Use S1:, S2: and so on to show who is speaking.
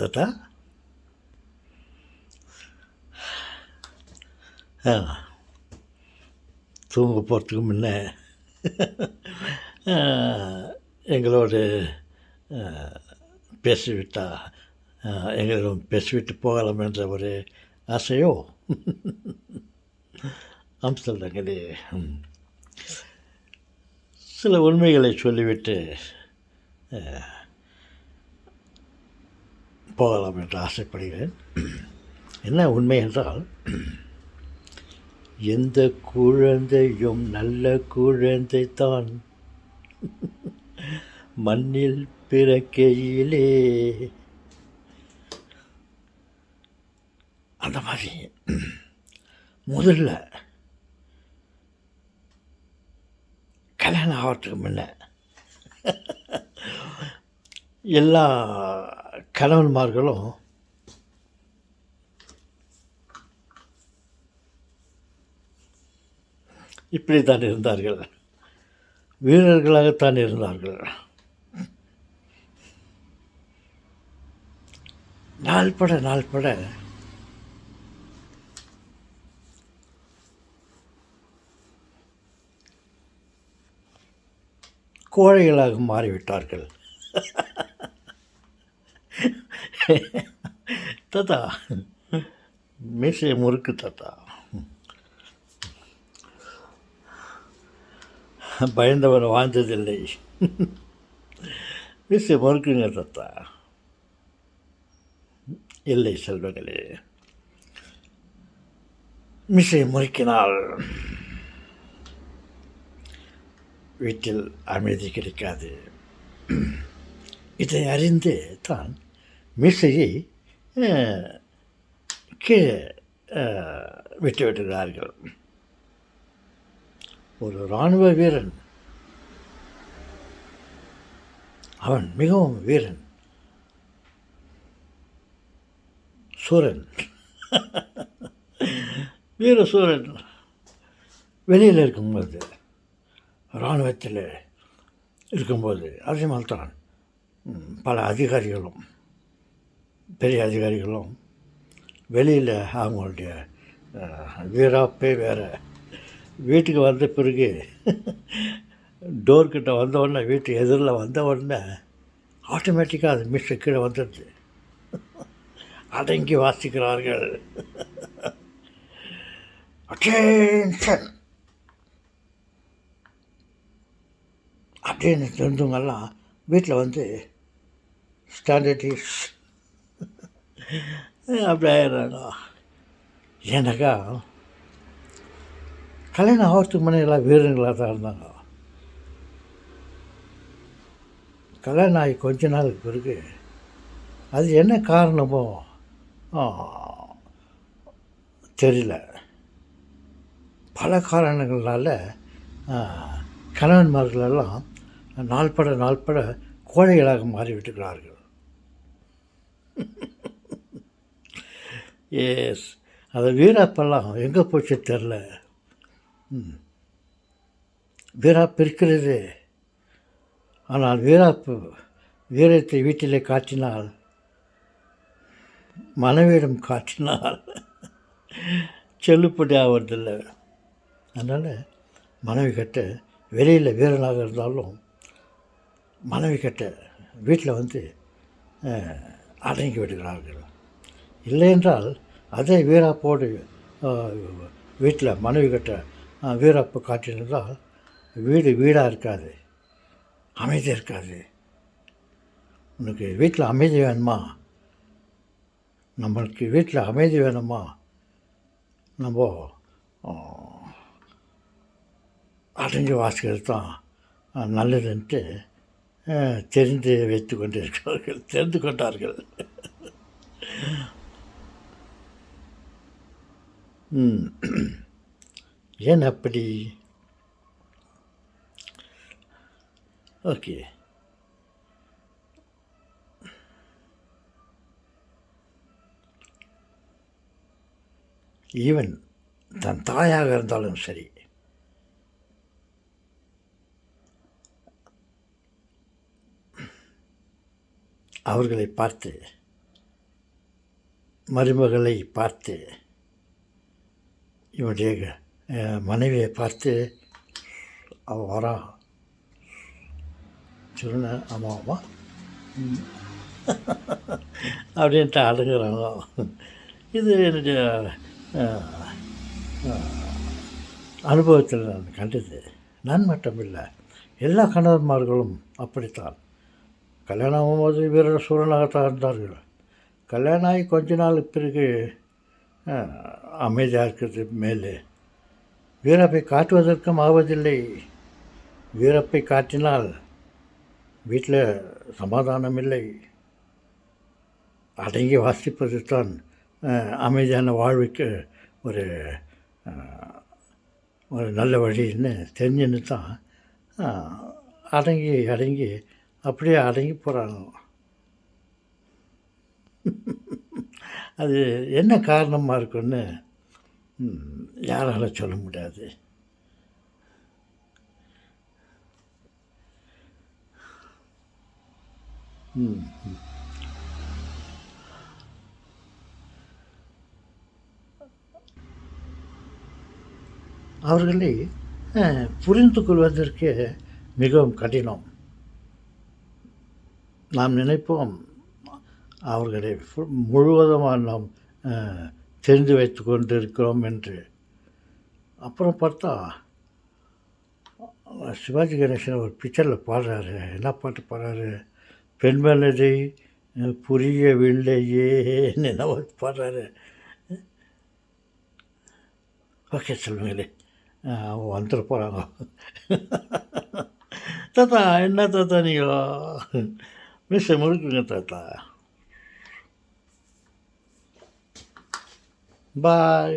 S1: தாத்தா ஆ தூங்க போகிறதுக்கு முன்ன எங்களோடு பேசிவிட்டா எங்களிடம் பேசிவிட்டு போகலாம் என்ற ஒரு ஆசையோ அம்ஸ்டர்டாமிலே சில உண்மைகளை சொல்லிவிட்டு போகலாம் என்று ஆசைப்படுகிறேன். என்ன உண்மை என்றால், எந்த குழந்தையும் நல்ல குழந்தை தான் மண்ணில் பிறக்கையிலே. அந்த மாதிரி முதல்ல கல்யாணம் ஆகிறதுக்கு முன்ன எல்லா கணவன்மார்களும் இப்படித்தான் இருந்தார்கள், வீரர்களாகத்தான் இருந்தார்கள். நாள்பட கோழைகளாக மாறிவிட்டார்கள். தாத்தா மீசையை முறுக்கு தாத்தா, பயந்தவன் வாழ்ந்ததில்லை. மீசையை முறுக்குங்க தாத்தா. இல்லை செல்வங்களே, மீசையை முறுக்கினால் வீட்டில் அமைதி கிடைக்காது. இதை அறிந்து தான் மீசையை கீழே விட்டுவிடுகிறார்கள். ஒரு இராணுவ வீரன், அவன் மிகவும் வீரன், சூரன், வீர சூரன். வெளியில் இருக்கும்போது, இராணுவத்தில் இருக்கும்போது அதேமாதிரிதான் பல அதிகாரிகளும் பெரிய அதிகாரிகளும் வெளியில் அவங்களுடைய வீராப்பே வேறு. வீட்டுக்கு வந்த பிறகு டோர்கிட்ட வந்த உடனே, வீட்டு எதிரில் வந்த உடனே ஆட்டோமேட்டிக்காக அது மிஸ் கீழே வந்துடுது. அடங்கி வாசிக்கிறார்கள். அட்டென்ஷன் அப்படின்னு தெரிஞ்சவங்கெல்லாம் வீட்டில் வந்து ஸ்டாண்டர்டிஸ் அப்படி ஆயிடுறாங்க. ஏன்னாக்கா கல்யாணம் ஆகிறதுக்கு முன்னே எல்லாம் வீரர்களாக தான் இருந்தாங்க. கல்யாணம் ஆகி கொஞ்ச நாளுக்கு பிறகு அது என்ன காரணமோ தெரியல, பல காரணங்களால் கணவன்மார்களெல்லாம் நாள்பட கோழைகளாக மாறிவிட்டுகிறார்கள். எஸ், அது வீராப்பெல்லாம் எங்கே போச்சு தெரில. வீராப்பு இருக்கிறது, ஆனால் வீரத்தை வீட்டிலே காட்டினால், மனைவியிடம் காட்டினால் செல்லுப்படி ஆவதில்லை. அதனால் மனைவி கிட்ட வெளியில் வீரனாக இருந்தாலும் மனைவி கிட்ட வீட்டில் வந்து அடங்கி விடுகிறார்கள். இல்லை என்றால் அதே வீராப்போடு வீட்டில் மனைவி கிட்ட வீராப்பு காட்டியிருந்தால் வீடாக இருக்காது, அமைதி இருக்காது. உனக்கு வீட்டில் அமைதி வேணுமா, நம்மளுக்கு வீட்டில் அமைதி வேணுமா, நம்ம அடங்கி வாசிக்கிறது தான் நல்லதுன்ட்டு தெரிந்து வைத்து கொண்டிருக்கிறார்கள், தெரிந்து கொண்டார்கள். ஏன் அப்படி? ஓகே, ஈவன் தன் தாயாக இருந்தாலும் சரி, அவர்களை பார்த்து மருமகளை பார்த்து இவனுடைய மனைவியை பார்த்து அவன் வரான் சொன்ன ஆமாம் அப்படின்ட்டு அழுகிறாங்க. இது என்னுடைய அனுபவத்தில் நான் கண்டது. நான் மட்டும் இல்லை, எல்லா கணவன்மார்களும் அப்படித்தான். கல்யாணம் ஆகும்போது வீர சூரனாகத்தான் இருந்தார்கள். கல்யாணம் ஆகி கொஞ்ச நாளுக்கு பிறகு அமைதியாக இருக்கிறது மேலே. வீரப்பை காட்டுவதற்கும் ஆவதில்லை. வீரப்பை காட்டினால் வீட்டில் சமாதானம் இல்லை. அடங்கி வாசிப்பது தான் அமைதியான வாழ்வுக்கு ஒரு ஒரு நல்ல வழின்னு தெரிஞ்சுன்னு தான் அடங்கி அப்படியே அடங்கி போகிறாங்க. அது என்ன காரணமாக இருக்குன்னு யாரால சொல்ல முடியாது. அவர்களை புரிந்து கொள்வதற்கு மிகவும் கடினம். நாம் நினைப்போம் அவர்களை முழுவதுமாக நாம் தெரிந்து வைத்து கொண்டு இருக்கிறோம் என்று. அப்புறம் பார்த்தா சிவாஜி கணேசன் ஒரு பிக்சரில் பாடுறாரு. என்ன பாட்டு பாடுறாரு? பெண்மனதை புரியவில்லையே என்ன பாடுறாரு. ஓகே சொல்லுங்களே, வந்துட போகிறாங்க. தாத்தா என்ன தாத்தா நீங்கள் மிஸ் முழுக்குங்க தாத்தா. பாய்.